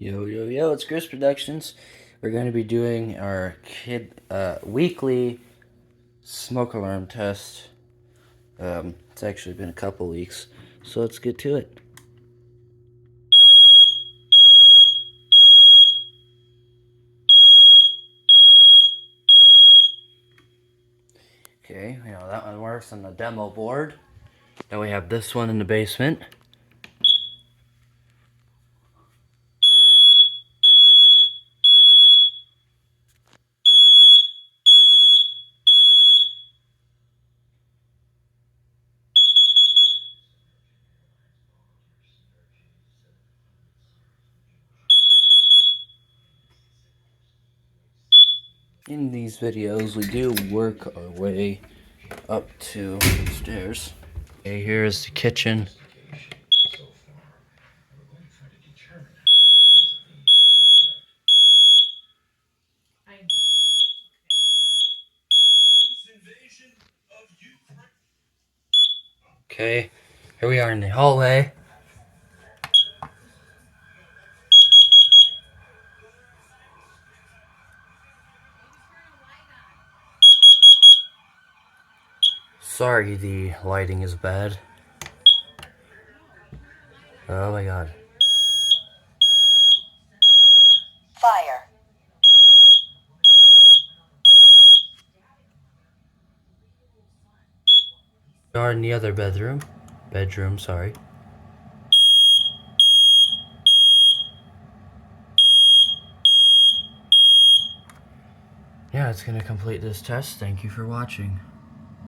Yo, yo, yo, it's Chris Productions. We're going to be doing our weekly smoke alarm test. It's actually been a couple weeks, so let's get to it. Okay, that one works on the demo board. Then we have this one in the basement. In these videos, we do work our way up to the stairs. Okay, here's the kitchen. Okay, here we are in the hallway. Sorry, the lighting is bad. Oh my god. Fire. We are in the other bedroom. Sorry. Yeah, it's gonna complete this test. Thank you for watching.